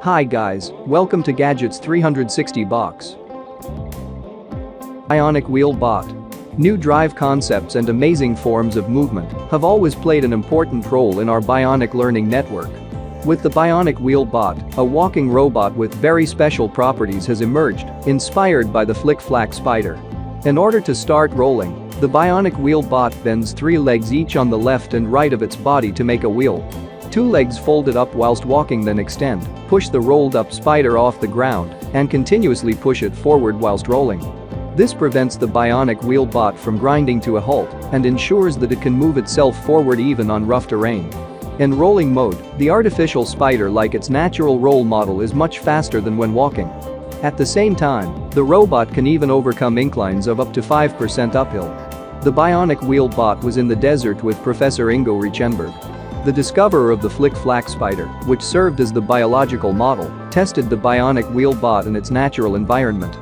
Hi guys, welcome to Gadgets 360 Box. Bionic Wheel Bot. New drive concepts and amazing forms of movement have always played an important role in our bionic learning network. With the Bionic Wheel Bot, a walking robot with very special properties has emerged, inspired by the Flick-Flack spider. In order to start rolling, the Bionic Wheel Bot bends 3 legs each on the left and right of its body to make a wheel. 2 legs folded up whilst walking then extend, push the rolled up spider off the ground, and continuously push it forward whilst rolling. This prevents the Bionic Wheel Bot from grinding to a halt and ensures that it can move itself forward even on rough terrain. In rolling mode, the artificial spider, like its natural role model, is much faster than when walking. At the same time, the robot can even overcome inclines of up to 5% uphill. The Bionic Wheel Bot was in the desert with Professor Ingo Reichenberg. The discoverer of the Flick-Flack spider, which served as the biological model, tested the Bionic Wheel Bot in its natural environment.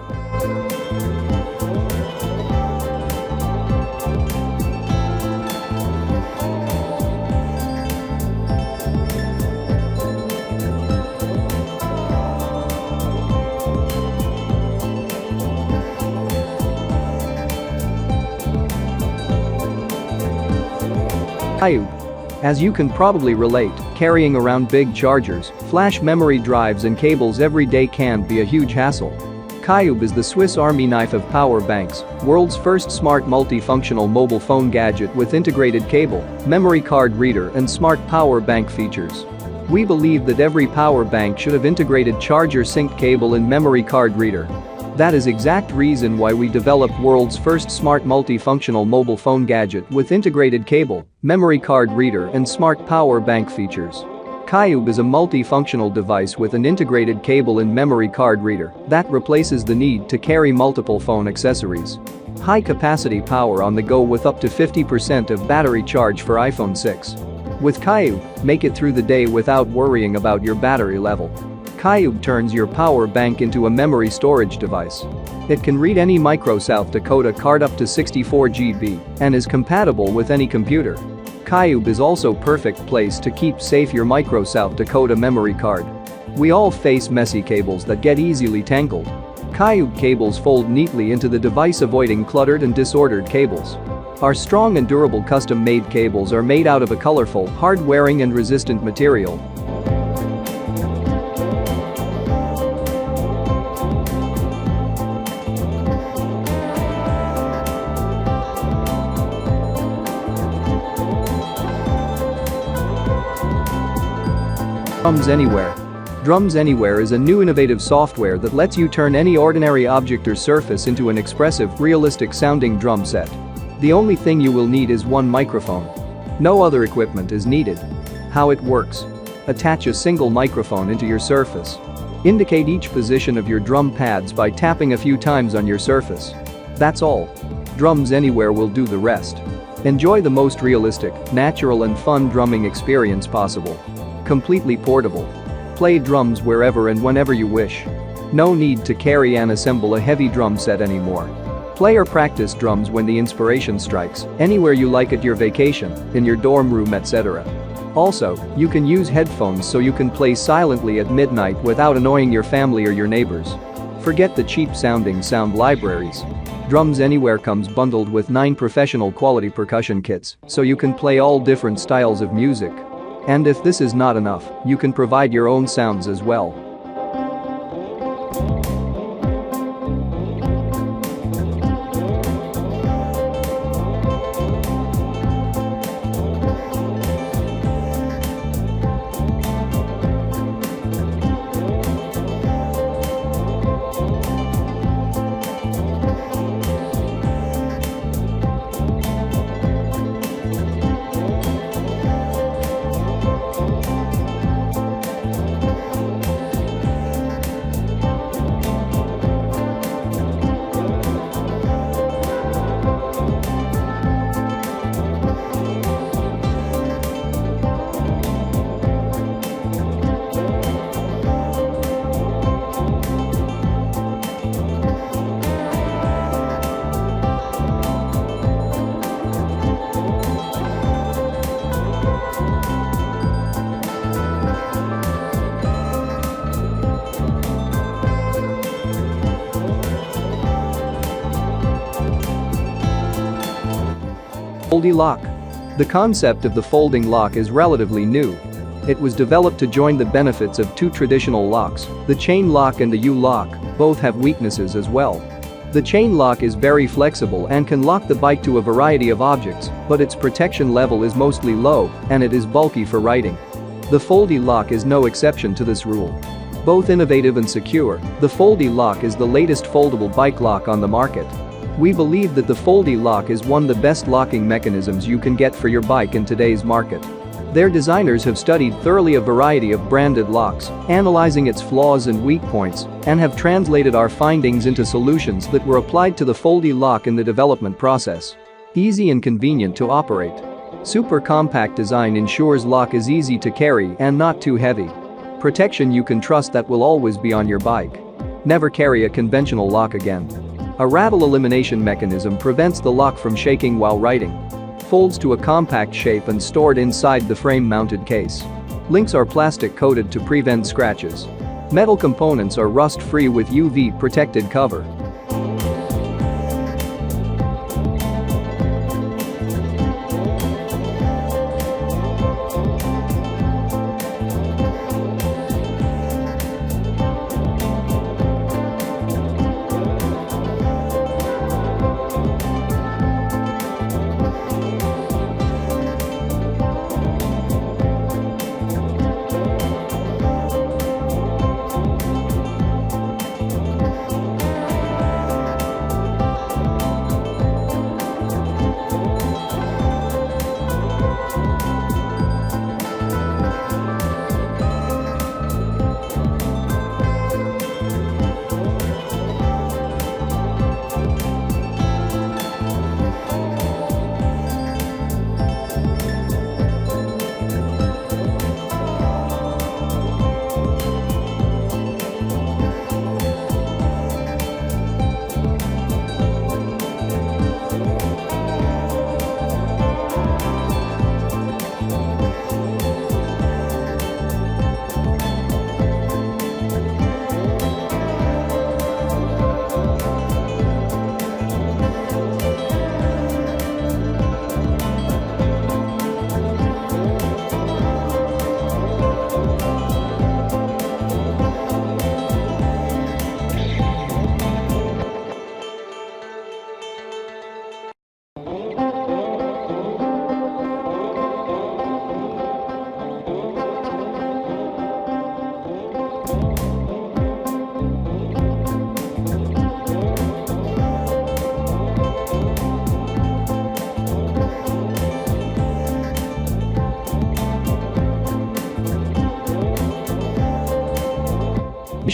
caiyou. As you can probably relate, carrying around big chargers, flash memory drives and cables every day can be a huge hassle. caiyou is the Swiss Army knife of power banks, world's first smart multifunctional mobile phone gadget with integrated cable, memory card reader and smart power bank features. We believe that every power bank should have integrated charger sync cable and memory card reader. That is exact reason why we developed world's first smart multifunctional mobile phone gadget with integrated cable, memory card reader and smart power bank features. caiyou is a multifunctional device with an integrated cable and memory card reader that replaces the need to carry multiple phone accessories. High-capacity power on the go with up to 50% of battery charge for iPhone 6. With caiyou, make it through the day without worrying about your battery level. caiyou turns your power bank into a memory storage device. It can read any micro South Dakota card up to 64 GB and is compatible with any computer. caiyou is also perfect place to keep safe your micro South Dakota memory card. We all face messy cables that get easily tangled. caiyou cables fold neatly into the device, avoiding cluttered and disordered cables. Our strong and durable custom-made cables are made out of a colorful, hard-wearing and resistant material. Drums Anywhere. Drums Anywhere is a new innovative software that lets you turn any ordinary object or surface into an expressive, realistic-sounding drum set. The only thing you will need is one microphone. No other equipment is needed. How it works: attach a single microphone into your surface. Indicate each position of your drum pads by tapping a few times on your surface. That's all. Drums Anywhere will do the rest. Enjoy the most realistic, natural and fun drumming experience possible. Completely portable. Play drums wherever and whenever you wish. No need to carry and assemble a heavy drum set anymore. Play or practice drums when the inspiration strikes, anywhere you like at your vacation, in your dorm room, etc. Also, you can use headphones so you can play silently at midnight without annoying your family or your neighbors. Forget the cheap-sounding sound libraries. Drums Anywhere comes bundled with 9 professional quality percussion kits, so you can play all different styles of music. And if this is not enough, you can provide your own sounds as well. Foldy lock. The concept of the folding lock is relatively new. It was developed to join the benefits of two traditional locks, the chain lock and the U-lock. Both have weaknesses as well. The chain lock is very flexible and can lock the bike to a variety of objects, but its protection level is mostly low and it is bulky for riding. The Foldy lock is no exception to this rule. Both innovative and secure, the Foldy lock is the latest foldable bike lock on the market. We believe that the Foldy lock is one of the best locking mechanisms you can get for your bike in today's market. Their designers have studied thoroughly a variety of branded locks, analyzing its flaws and weak points, and have translated our findings into solutions that were applied to the Foldy lock in the development process. Easy and convenient to operate. Super compact design ensures lock is easy to carry and not too heavy. Protection you can trust that will always be on your bike. Never carry a conventional lock again. A rattle elimination mechanism prevents the lock from shaking while riding. Folds to a compact shape and stored inside the frame-mounted case. Links are plastic-coated to prevent scratches. Metal components are rust-free with UV-protected cover.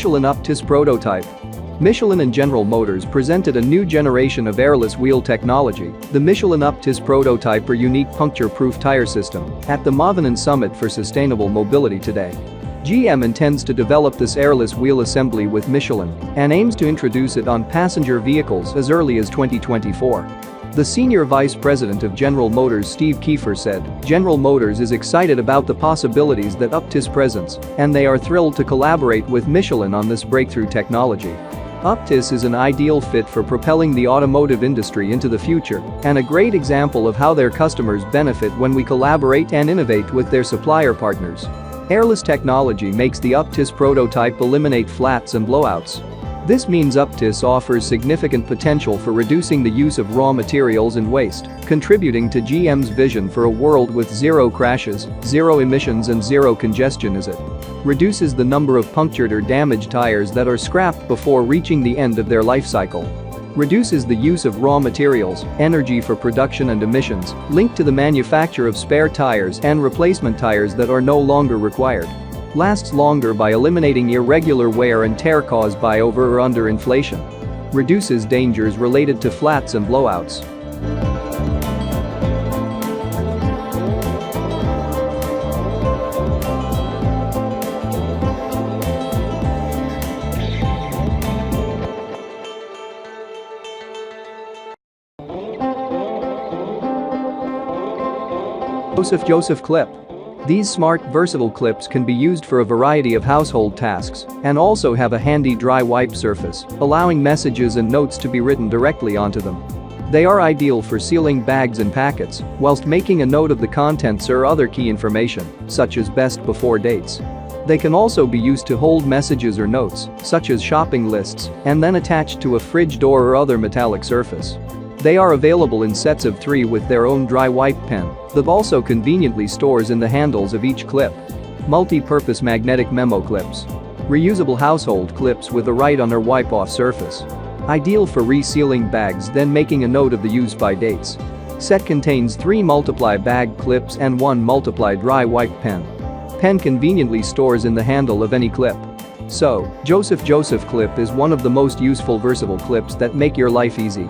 Michelin Uptis prototype. Michelin and General Motors presented a new generation of airless wheel technology, the Michelin Uptis prototype or unique puncture-proof tire system, at the Movinon Summit for Sustainable Mobility today. GM intends to develop this airless wheel assembly with Michelin and aims to introduce it on passenger vehicles as early as 2024. The senior vice president of General Motors, Steve Kiefer, said, "General Motors is excited about the possibilities that Uptis presents, and they are thrilled to collaborate with Michelin on this breakthrough technology." Uptis is an ideal fit for propelling the automotive industry into the future and a great example of how their customers benefit when we collaborate and innovate with their supplier partners. Airless technology makes the Uptis prototype eliminate flats and blowouts. This means Uptis offers significant potential for reducing the use of raw materials and waste, contributing to GM's vision for a world with zero crashes, zero emissions and zero congestion as it reduces the number of punctured or damaged tires that are scrapped before reaching the end of their life cycle. Reduces the use of raw materials, energy for production and emissions, linked to the manufacture of spare tires and replacement tires that are no longer required. Lasts longer by eliminating irregular wear and tear caused by over or under inflation. Reduces dangers related to flats and blowouts. Joseph clip. These smart, versatile clips can be used for a variety of household tasks and also have a handy dry wipe surface, allowing messages and notes to be written directly onto them. They are ideal for sealing bags and packets whilst making a note of the contents or other key information, such as best before dates. They can also be used to hold messages or notes, such as shopping lists, and then attached to a fridge door or other metallic surface. They are available in sets of 3 with their own dry wipe pen that also conveniently stores in the handles of each clip. Multi-purpose magnetic memo clips. Reusable household clips with a write-on or wipe-off surface. Ideal for resealing bags then making a note of the use-by dates. Set contains 3 multiply bag clips and 1 multiply dry wipe pen. Pen conveniently stores in the handle of any clip. So, Joseph clip is one of the most useful versatile clips that make your life easy.